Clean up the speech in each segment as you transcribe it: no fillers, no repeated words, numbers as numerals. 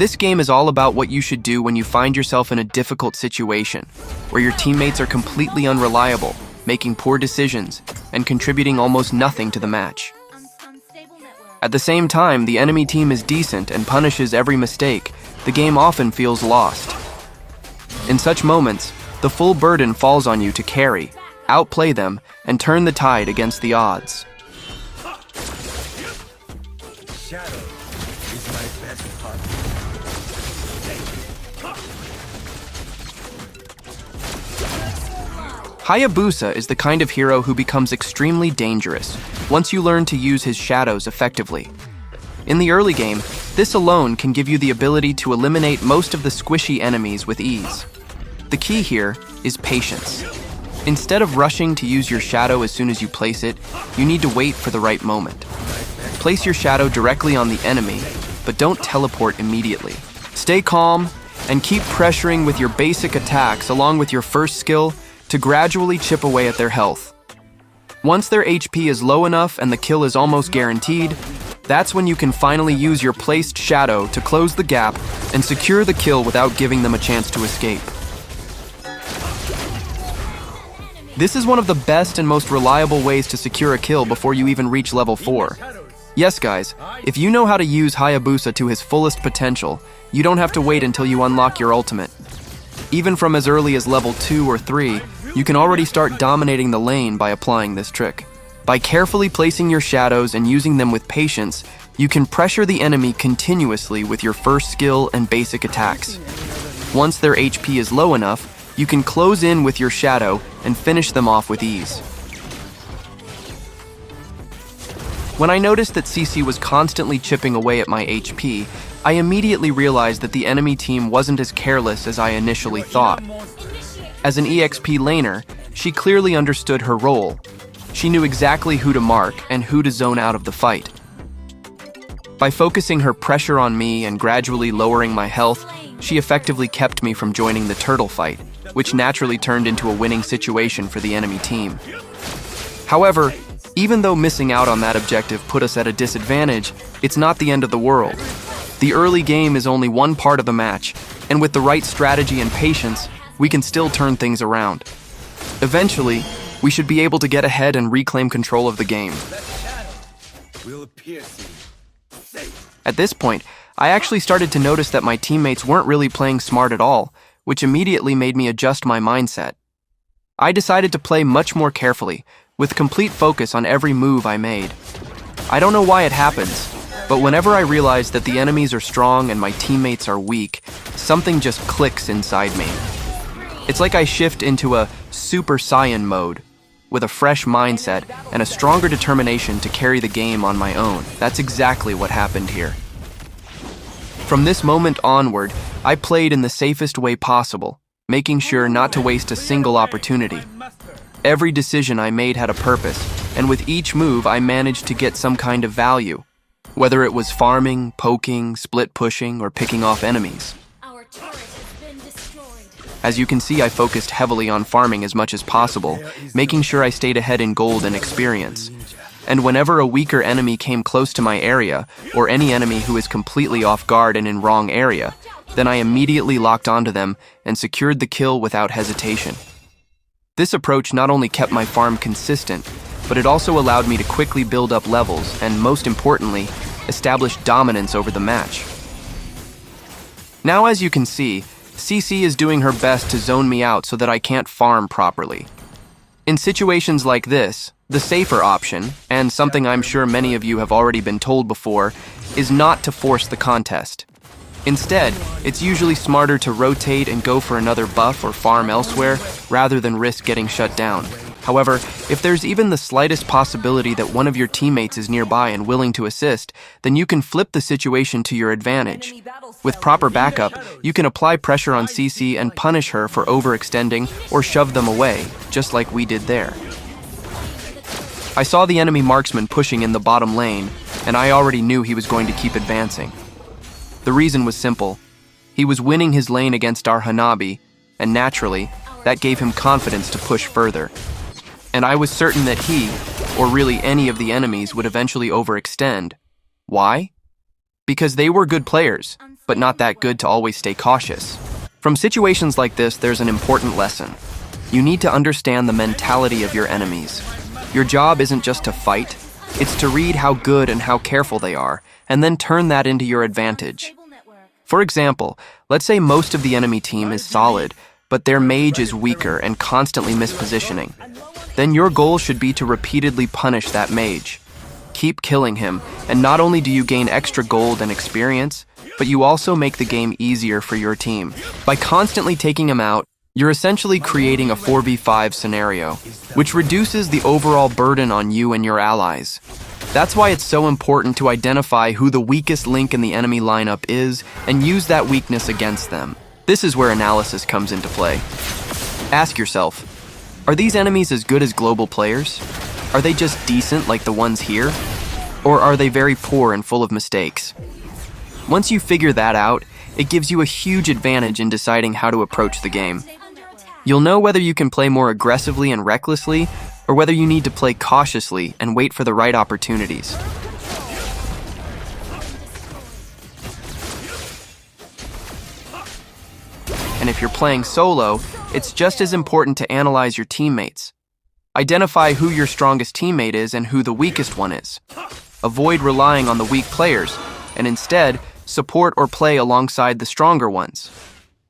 This game is all about what you should do when you find yourself in a difficult situation, where your teammates are completely unreliable, making poor decisions, and contributing almost nothing to the match. At the same time, the enemy team is decent and punishes every mistake. The game often feels lost. In such moments, the full burden falls on you to carry, outplay them, and turn the tide against the odds. Shadow is my best part. Hayabusa is the kind of hero who becomes extremely dangerous once you learn to use his shadows effectively. In the early game, this alone can give you the ability to eliminate most of the squishy enemies with ease. The key here is patience. Instead of rushing to use your shadow as soon as you place it, you need to wait for the right moment. Place your shadow directly on the enemy, but don't teleport immediately. Stay calm and keep pressuring with your basic attacks along with your first skill to gradually chip away at their health. Once their HP is low enough and the kill is almost guaranteed, that's when you can finally use your placed shadow to close the gap and secure the kill without giving them a chance to escape. This is one of the best and most reliable ways to secure a kill before you even reach level 4. Yes guys, if you know how to use Hayabusa to his fullest potential, you don't have to wait until you unlock your ultimate. Even from as early as level 2 or 3, you can already start dominating the lane by applying this trick. By carefully placing your shadows and using them with patience, you can pressure the enemy continuously with your first skill and basic attacks. Once their HP is low enough, you can close in with your shadow and finish them off with ease. When I noticed that CC was constantly chipping away at my HP, I immediately realized that the enemy team wasn't as careless as I initially thought. As an EXP laner, she clearly understood her role. She knew exactly who to mark and who to zone out of the fight. By focusing her pressure on me and gradually lowering my health, she effectively kept me from joining the turtle fight, which naturally turned into a winning situation for the enemy team. However, even though missing out on that objective put us at a disadvantage, it's not the end of the world. The early game is only one part of the match, and with the right strategy and patience, we can still turn things around. Eventually, we should be able to get ahead and reclaim control of the game. At this point, I actually started to notice that my teammates weren't really playing smart at all, which immediately made me adjust my mindset. I decided to play much more carefully, with complete focus on every move I made. I don't know why it happens, but whenever I realize that the enemies are strong and my teammates are weak, something just clicks inside me. It's like I shift into a Super Saiyan mode, with a fresh mindset and a stronger determination to carry the game on my own. That's exactly what happened here. From this moment onward, I played in the safest way possible, making sure not to waste a single opportunity. Every decision I made had a purpose, and with each move I managed to get some kind of value, whether it was farming, poking, split pushing, or picking off enemies. As you can see, I focused heavily on farming as much as possible, making sure I stayed ahead in gold and experience. And whenever a weaker enemy came close to my area, or any enemy who is completely off guard and in wrong area, then I immediately locked onto them and secured the kill without hesitation. This approach not only kept my farm consistent, but it also allowed me to quickly build up levels and, most importantly, establish dominance over the match. Now, as you can see, CC is doing her best to zone me out so that I can't farm properly. In situations like this, the safer option, and something I'm sure many of you have already been told before, is not to force the contest. Instead, it's usually smarter to rotate and go for another buff or farm elsewhere rather than risk getting shut down. However, if there's even the slightest possibility that one of your teammates is nearby and willing to assist, then you can flip the situation to your advantage. With proper backup, you can apply pressure on CC and punish her for overextending or shove them away, just like we did there. I saw the enemy marksman pushing in the bottom lane, and I already knew he was going to keep advancing. The reason was simple. He was winning his lane against our Hanabi, and naturally, that gave him confidence to push further. And I was certain that he, or really any of the enemies, would eventually overextend. Why? Because they were good players, but not that good to always stay cautious. From situations like this, there's an important lesson. You need to understand the mentality of your enemies. Your job isn't just to fight, it's to read how good and how careful they are, and then turn that into your advantage. For example, let's say most of the enemy team is solid, but their mage is weaker and constantly mispositioning. Then your goal should be to repeatedly punish that mage. Keep killing him, and not only do you gain extra gold and experience, but you also make the game easier for your team. By constantly taking him out, you're essentially creating a 4v5 scenario, which reduces the overall burden on you and your allies. That's why it's so important to identify who the weakest link in the enemy lineup is and use that weakness against them. This is where analysis comes into play. Ask yourself, are these enemies as good as global players? Are they just decent like the ones here? Or are they very poor and full of mistakes? Once you figure that out, it gives you a huge advantage in deciding how to approach the game. You'll know whether you can play more aggressively and recklessly, or whether you need to play cautiously and wait for the right opportunities. And if you're playing solo, it's just as important to analyze your teammates. Identify who your strongest teammate is and who the weakest one is. Avoid relying on the weak players, and instead, support or play alongside the stronger ones.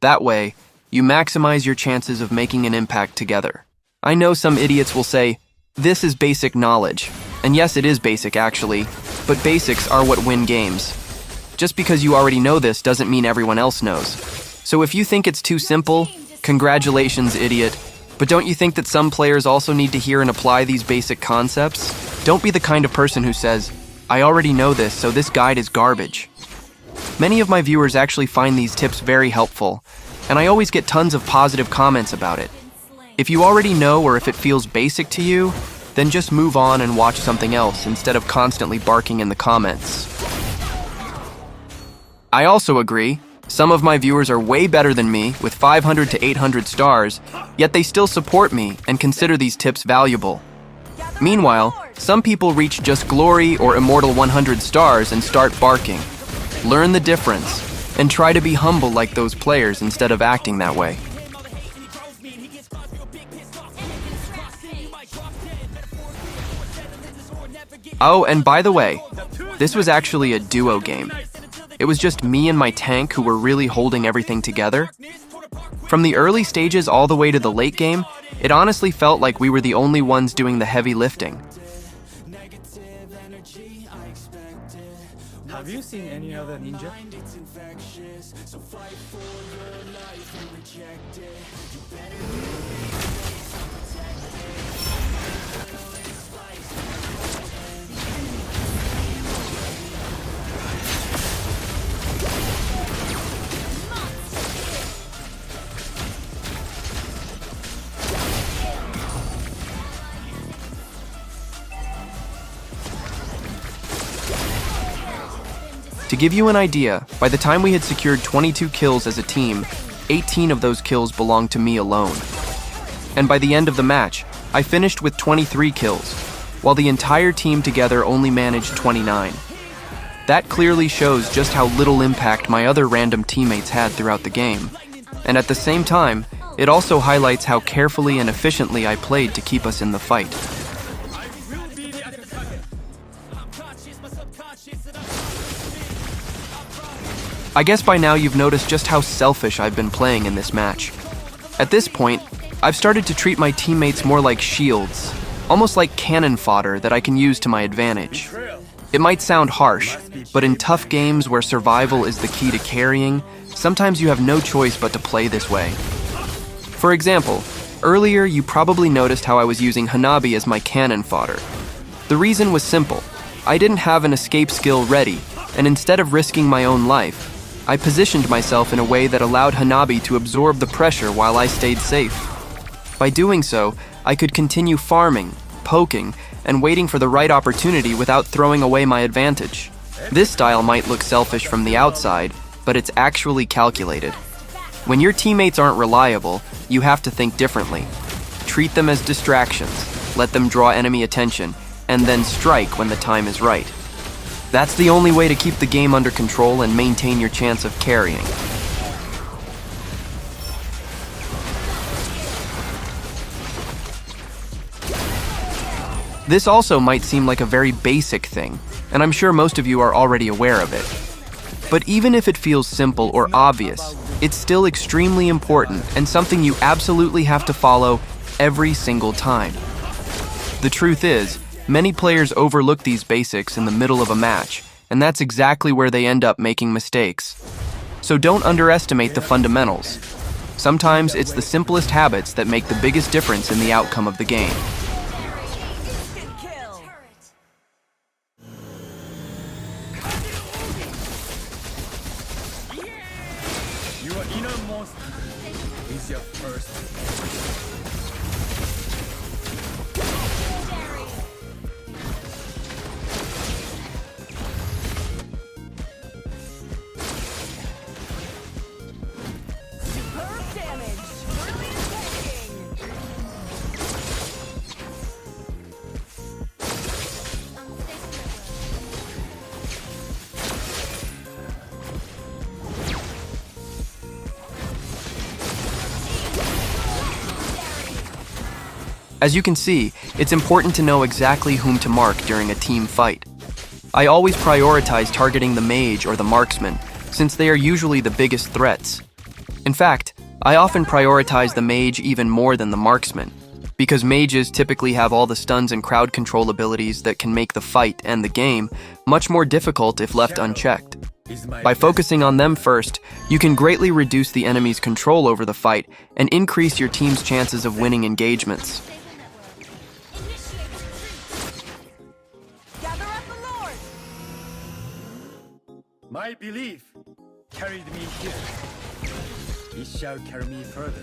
That way, you maximize your chances of making an impact together. I know some idiots will say, this is basic knowledge. And yes, it is basic actually, but basics are what win games. Just because you already know this doesn't mean everyone else knows. So if you think it's too simple, congratulations, idiot. But don't you think that some players also need to hear and apply these basic concepts? Don't be the kind of person who says, I already know this, so this guide is garbage. Many of my viewers actually find these tips very helpful, and I always get tons of positive comments about it. If you already know or if it feels basic to you, then just move on and watch something else instead of constantly barking in the comments. I also agree, some of my viewers are way better than me with 500 to 800 stars, yet they still support me and consider these tips valuable. Meanwhile, some people reach just glory or immortal 100 stars and start barking. Learn the difference, and try to be humble like those players instead of acting that way. Oh, and by the way, this was actually a duo game. It was just me and my tank who were really holding everything together. From the early stages all the way to the late game, it honestly felt like we were the only ones doing the heavy lifting. Have you seen any other ninja? To give you an idea, by the time we had secured 22 kills as a team, 18 of those kills belonged to me alone. And by the end of the match, I finished with 23 kills, while the entire team together only managed 29. That clearly shows just how little impact my other random teammates had throughout the game. And at the same time, it also highlights how carefully and efficiently I played to keep us in the fight. I guess by now you've noticed just how selfish I've been playing in this match. At this point, I've started to treat my teammates more like shields, almost like cannon fodder that I can use to my advantage. It might sound harsh, but in tough games where survival is the key to carrying, sometimes you have no choice but to play this way. For example, earlier you probably noticed how I was using Hanabi as my cannon fodder. The reason was simple. I didn't have an escape skill ready, and instead of risking my own life, I positioned myself in a way that allowed Hanabi to absorb the pressure while I stayed safe. By doing so, I could continue farming, poking, and waiting for the right opportunity without throwing away my advantage. This style might look selfish from the outside, but it's actually calculated. When your teammates aren't reliable, you have to think differently. Treat them as distractions, let them draw enemy attention, and then strike when the time is right. That's the only way to keep the game under control and maintain your chance of carrying. This also might seem like a very basic thing, and I'm sure most of you are already aware of it. But even if it feels simple or obvious, it's still extremely important and something you absolutely have to follow every single time. The truth is, many players overlook these basics in the middle of a match, and that's exactly where they end up making mistakes. So don't underestimate the fundamentals. Sometimes it's the simplest habits that make the biggest difference in the outcome of the game. Your innermost is your first. Superb damage! Brilliant tanking! As you can see, it's important to know exactly whom to mark during a team fight. I always prioritize targeting the mage or the marksman, since they are usually the biggest threats. In fact, I often prioritize the mage even more than the marksman, because mages typically have all the stuns and crowd control abilities that can make the fight and the game much more difficult if left unchecked. By focusing on them first, you can greatly reduce the enemy's control over the fight and increase your team's chances of winning engagements. My belief carried me here. It shall carry me further.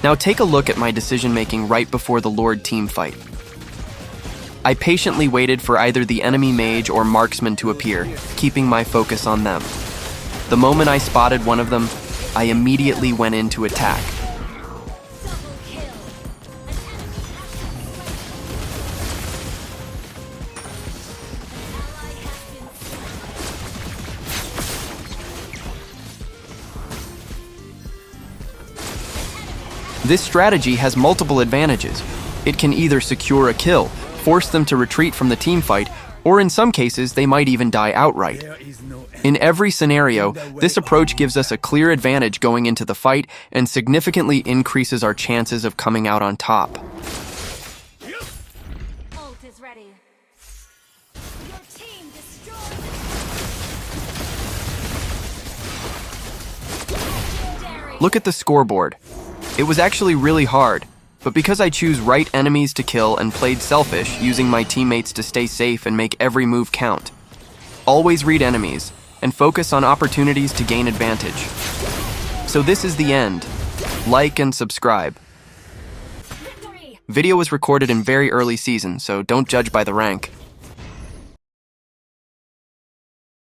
Now take a look at my decision-making right before the Lord team fight. I patiently waited for either the enemy mage or marksman to appear, keeping my focus on them. The moment I spotted one of them, I immediately went in to attack. This strategy has multiple advantages. It can either secure a kill, force them to retreat from the team fight, or in some cases, they might even die outright. In every scenario, this approach gives us a clear advantage going into the fight and significantly increases our chances of coming out on top. Ult is ready. Your team destroyed. Look at the scoreboard. It was actually really hard, but because I choose right enemies to kill and played selfish, using my teammates to stay safe and make every move count. Always read enemies, and focus on opportunities to gain advantage. So this is the end. Like and subscribe. Video was recorded in very early season, so don't judge by the rank.